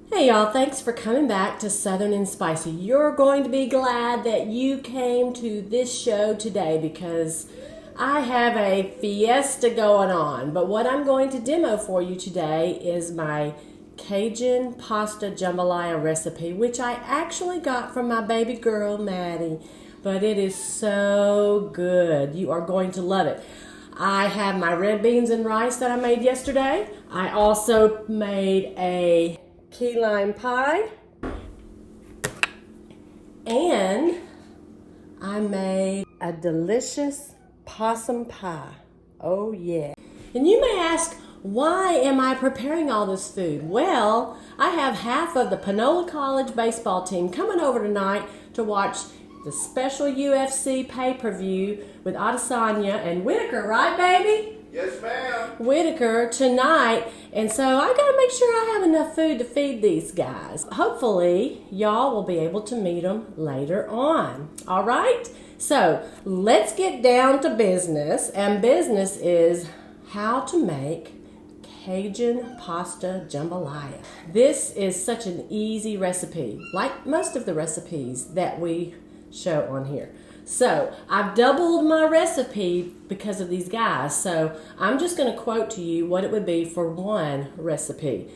Hey y'all, thanks for coming back to Southern and Spicy. You're going to be glad that you came to this show today because I have a fiesta going on. But what I'm going to demo for you today is my Cajun Pasta Jambalaya recipe, which I actually got from my baby girl, Maddie. But it is so good. You are going to love it. I have my red beans and rice that I made yesterday. I also made a key lime pie, and I made a delicious possum pie. Oh yeah. And you may ask, why am I preparing all this food? Well, I have half of the Panola College baseball team coming over tonight to watch the special UFC pay-per-view with Adesanya and Whitaker, right baby? Yes, ma'am. Whitaker tonight, and so I gotta make sure I have enough food to feed these guys. Hopefully y'all will be able to meet them later on. All right, so let's get down to business, and business is how to make Cajun Pasta Jambalaya. This is such an easy recipe, like most of the recipes that we show on here. So I've doubled my recipe because of these guys. So I'm just going to quote to you what it would be for one recipe,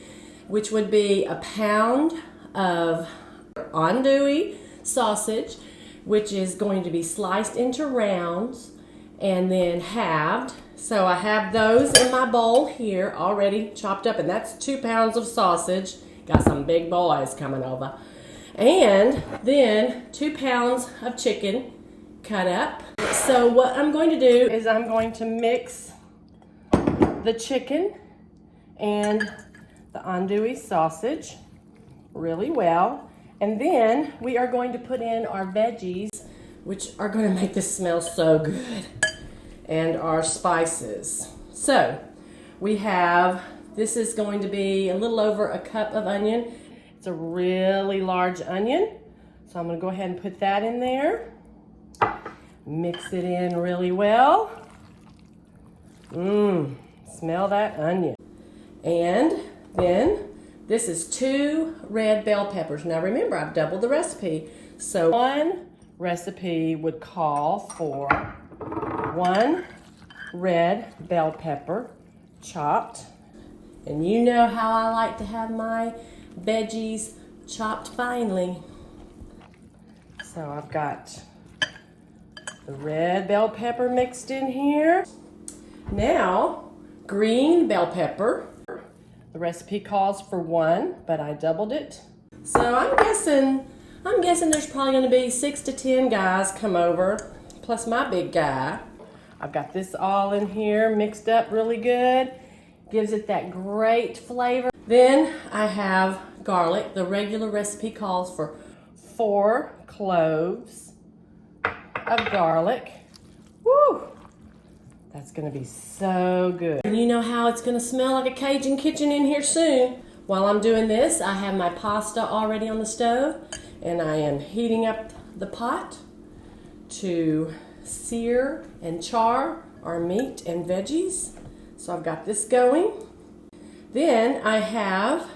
which would be a pound of andouille sausage, which is going to be sliced into rounds and then halved. So I have those in my bowl here already chopped up, and that's 2 pounds of sausage. Got some big boys coming over. And then 2 pounds of chicken cut up. So what I'm going to do is I'm going to mix the chicken and the andouille sausage really well, and then we are going to put in our veggies, which are going to make this smell so good, and our spices. So we have, this is going to be a little over a cup of onion. It's a really large onion, so I'm going to go ahead and put that in there. Mix it in really well. Smell that onion. And then this is 2 red bell peppers. Now remember, I've doubled the recipe. So one recipe would call for 1 red bell pepper chopped. And you know how I like to have my veggies chopped finely. So I've got the red bell pepper mixed in here. Now, green bell pepper. The recipe calls for 1, but I doubled it. So I'm guessing there's probably going to be 6 to 10 guys come over, plus my big guy. I've got this all in here mixed up really good. Gives it that great flavor. Then I have garlic. The regular recipe calls for 4 cloves of garlic. Woo! That's gonna be so good. And you know how it's gonna smell like a Cajun kitchen in here soon. While I'm doing this, I have my pasta already on the stove, and I am heating up the pot to sear and char our meat and veggies. So I've got this going. Then I have,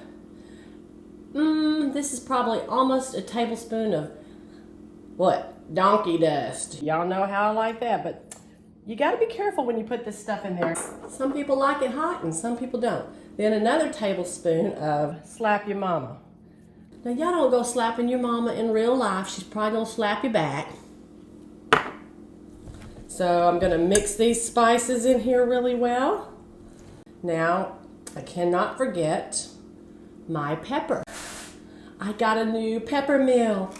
this is probably almost a tablespoon of what? Donkey dust. Y'all know how I like that, but you got to be careful when you put this stuff in there. Some people like it hot and some people don't. Then another tablespoon of slap your mama. Now y'all don't go slapping your mama in real life. She's probably going to slap you back. So I'm going to mix these spices in here really well. Now, I cannot forget my pepper. I got a new pepper mill.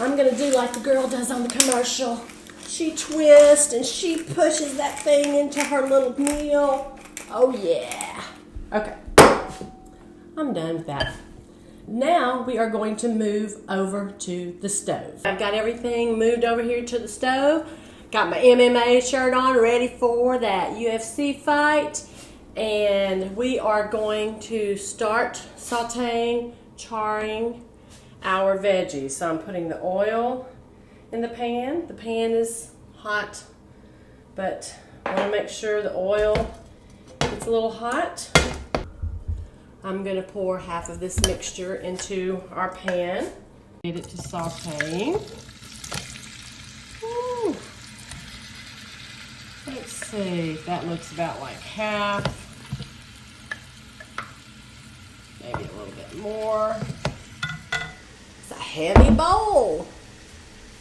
I'm going to do like the girl does on the commercial. She twists and she pushes that thing into her little mill. Oh yeah. Okay. I'm done with that. Now we are going to move over to the stove. I've got everything moved over here to the stove. Got my MMA shirt on, ready for that UFC fight. And we are going to start sauteing, charring our veggies. So I'm putting the oil in the pan. The pan is hot, but I want to make sure the oil gets a little hot. I'm going to pour half of this mixture into our pan. Get it to sauteing. Ooh. Let's see, that looks about like half. Maybe a little bit more. It's a heavy bowl.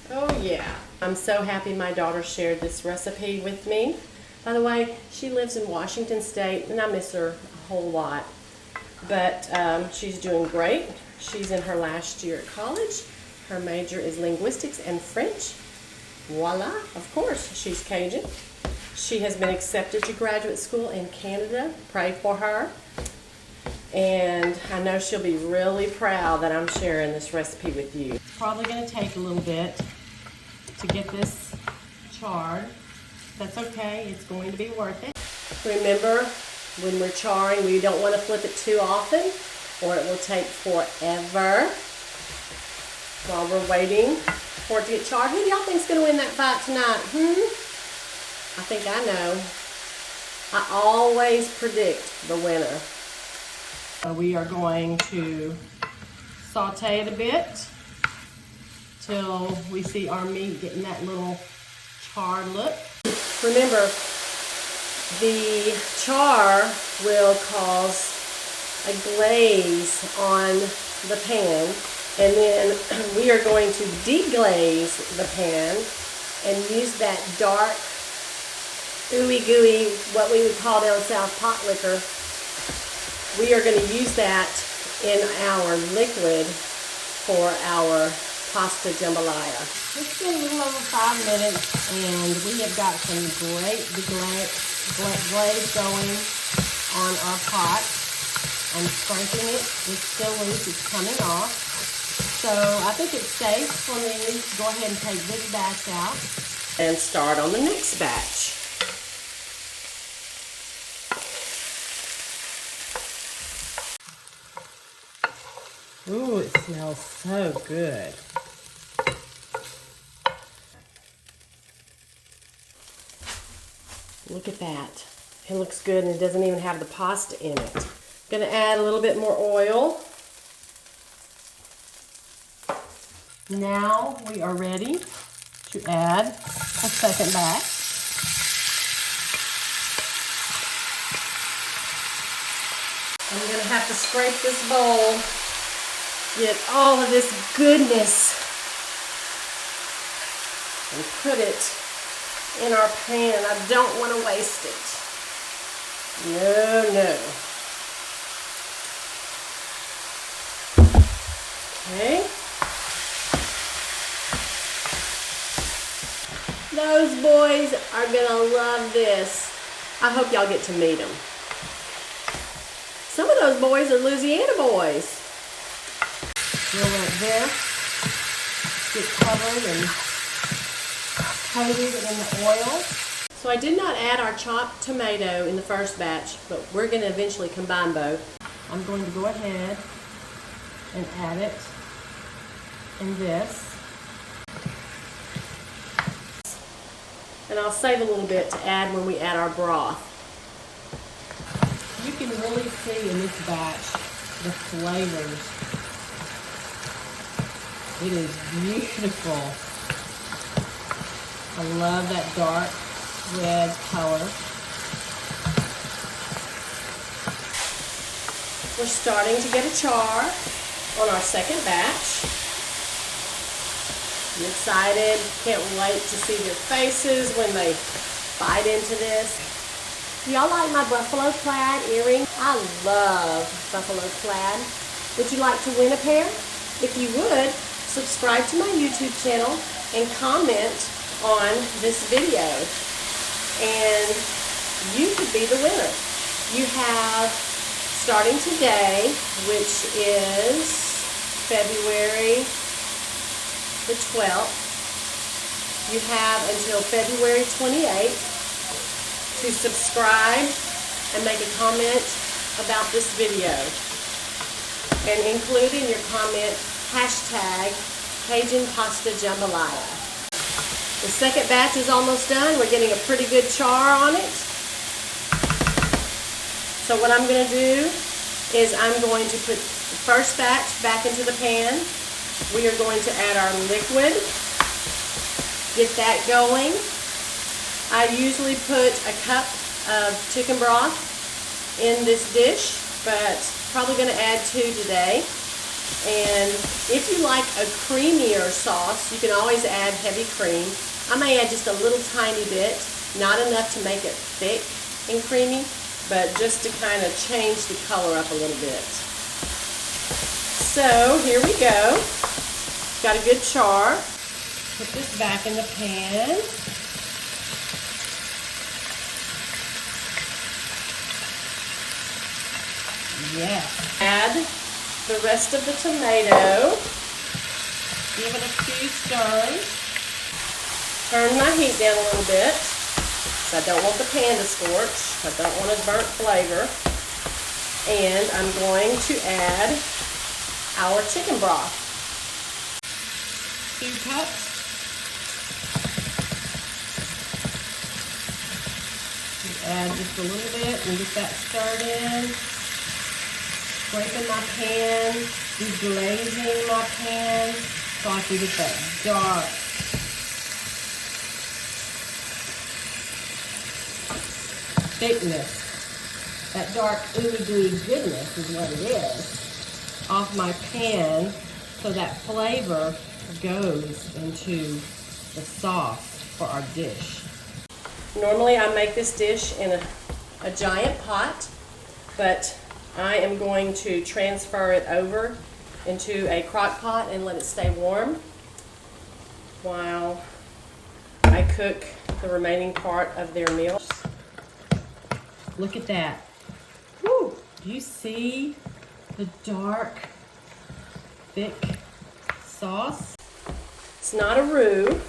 Oh yeah. I'm so happy my daughter shared this recipe with me. By the way, she lives in Washington State and I miss her a whole lot. But she's doing great. She's in her last year at college. Her major is linguistics and French. Voila, of course, she's Cajun. She has been accepted to graduate school in Canada. Pray for her. And I know she'll be really proud that I'm sharing this recipe with you. It's probably going to take a little bit to get this charred. That's okay, it's going to be worth it. Remember, when we're charring, we don't want to flip it too often or it will take forever. While we're waiting for it to get charred, who do y'all think is going to win that fight tonight? I think I know. I always predict the winner. So we are going to saute it a bit till we see our meat getting that little charred look. Remember, the char will cause a glaze on the pan, and then we are going to deglaze the pan and use that dark, ooey gooey, what we would call down south pot liquor. We are going to use that in our liquid for our pasta jambalaya. It's been a little over 5 minutes and we have got some great glaze going on our pot. I'm scraping it. It's still loose. It's coming off. So I think it's safe for me to go ahead and take this batch out and start on the next batch. Ooh, it smells so good. Look at that. It looks good and it doesn't even have the pasta in it. I'm going to add a little bit more oil. Now we are ready to add a second batch. I'm going to have to scrape this bowl. Get all of this goodness and put it in our pan. I don't want to waste it. No. Okay. Those boys are going to love this. I hope y'all get to meet them. Some of those boys are Louisiana boys. We'll let this get covered and coated in the oil. So I did not add our chopped tomato in the first batch, but we're going to eventually combine both. I'm going to go ahead and add it in this. And I'll save a little bit to add when we add our broth. You can really see in this batch the flavors. It is beautiful. I love that dark red color. We're starting to get a char on our second batch. I'm excited. Can't wait to see their faces when they bite into this. Do y'all like my buffalo plaid earring? I love buffalo plaid. Would you like to win a pair? If you would, subscribe to my YouTube channel and comment on this video. And you could be the winner. You have, starting today, which is February the 12th, you have until February 28th to subscribe and make a comment about this video. And include in your comment hashtag Cajun Pasta Jambalaya. The second batch is almost done. We're getting a pretty good char on it. So what I'm going to do is I'm going to put the first batch back into the pan. We are going to add our liquid, get that going. I usually put a cup of chicken broth in this dish, but probably going to add 2 today. And if you like a creamier sauce, you can always add heavy cream. I may add just a little tiny bit, not enough to make it thick and creamy, but just to kind of change the color up a little bit. So here we go. Got a good char. Put this back in the pan. Yes. Add the rest of the tomato. Give it a few stirs. Turn my heat down a little bit, because I don't want the pan to scorch. I don't want a burnt flavor. And I'm going to add our chicken broth. 2 cups. Add just a little bit and get that stirred in. Scraping my pan, deglazing my pan so I can get that dark thickness. That dark ooey gooey goodness is what it is off my pan, so that flavor goes into the sauce for our dish. Normally I make this dish in a giant pot, but I am going to transfer it over into a crock pot and let it stay warm while I cook the remaining part of their meal. Look at that. Woo! Do you see the dark, thick sauce? It's not a roux,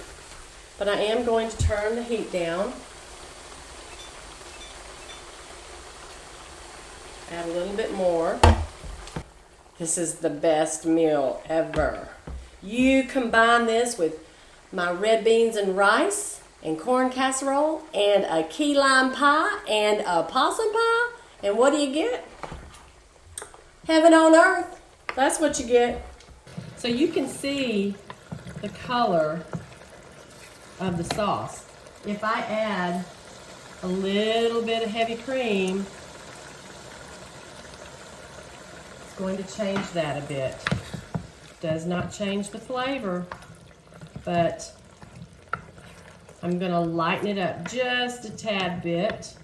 but I am going to turn the heat down. Add a little bit more. This is the best meal ever. You combine this with my red beans and rice and corn casserole and a key lime pie and a possum pie, and what do you get? Heaven on earth. That's what you get. So you can see the color of the sauce. If I add a little bit of heavy cream, going to change that a bit. Does not change the flavor, but I'm going to lighten it up just a tad bit.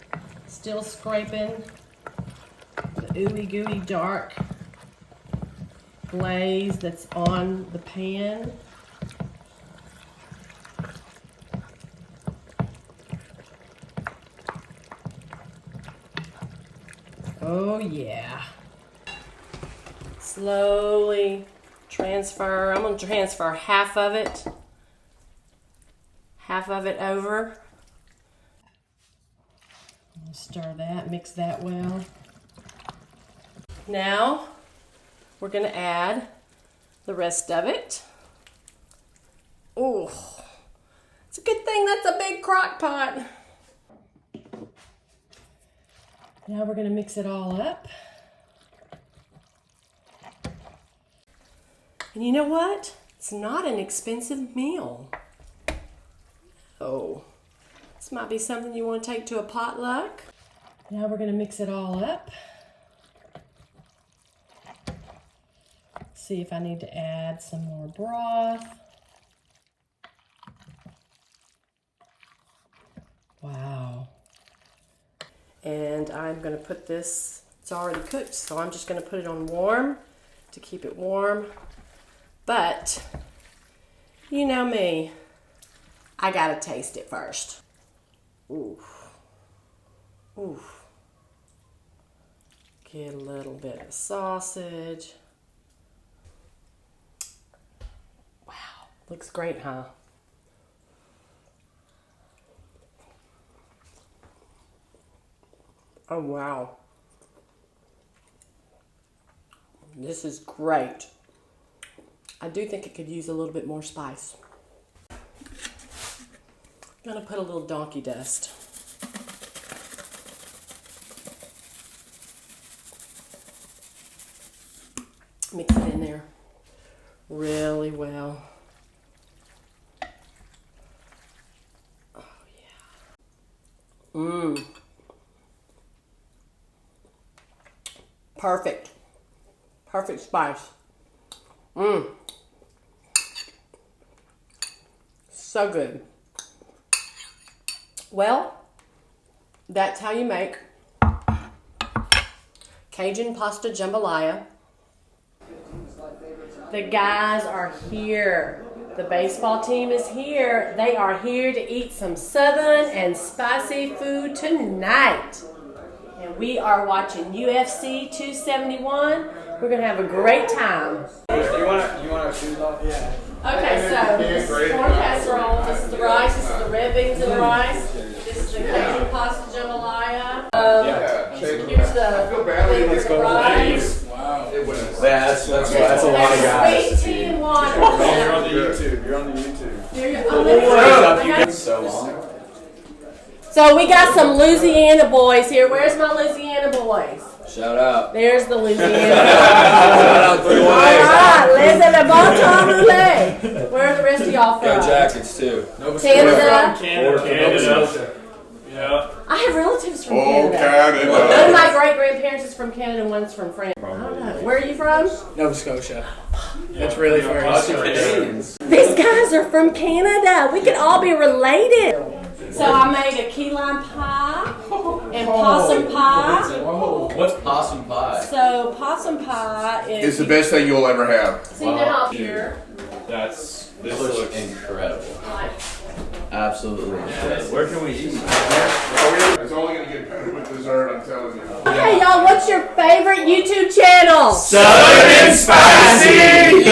Still scraping the ooey gooey dark glaze that's on the pan. Oh yeah. Slowly transfer. I'm going to transfer half of it over. I'll stir that, mix that well. Now we're going to add the rest of it. Oh, it's a good thing that's a big crock pot. Now we're going to mix it all up. And you know what? It's not an expensive meal. Oh, this might be something you want to take to a potluck. Now we're going to mix it all up. See if I need to add some more broth. Wow. And I'm going to put this, it's already cooked, so I'm just going to put it on warm to keep it warm. But, you know me, I gotta taste it first. Ooh. Ooh. Get a little bit of sausage. Wow, looks great, huh? Oh, wow. This is great. I do think it could use a little bit more spice. I'm gonna put a little donkey dust. Mix it in there really well. Oh, yeah. Mmm. Perfect. Perfect spice. Mmm. So good. Well, that's how you make Cajun Pasta Jambalaya. The guys are here. The baseball team is here. They are here to eat some southern and spicy food tonight. And we are watching UFC 271. We're going to have a great time. You want our shoes off? Yeah. Okay, so this is corn casserole, this is the rice, this is the red beans and the rice, this is the Cajun Pasta Jambalaya. Here's the thing with the rice. Wow. That's a lot of guys. Sweet tea and water. You're on the YouTube. You're on the YouTube. It's so long. So we got some Louisiana boys here. Where's my Louisiana boys? Shout out. There's the Louisiana. Shout out 318. All right, les a le bon temps roulé. Where are the rest of y'all from? Go Jackets too. Canada. Canada. Yeah. I have relatives from Canada. Canada. One of my great-grandparents is from Canada and one's from France. I don't know. Where are you from? Nova Scotia. That's really far. Canadians. These guys are from Canada. We could all be related. So I made a key lime pie and possum pie. What's possum pie? So possum pie is... It's the best thing you'll ever have. See now here. This looks incredible. Absolutely incredible. Where can we eat? It's only going to get better with dessert, I'm telling you. Okay, y'all, what's your favorite YouTube channel? Southern and Spicy!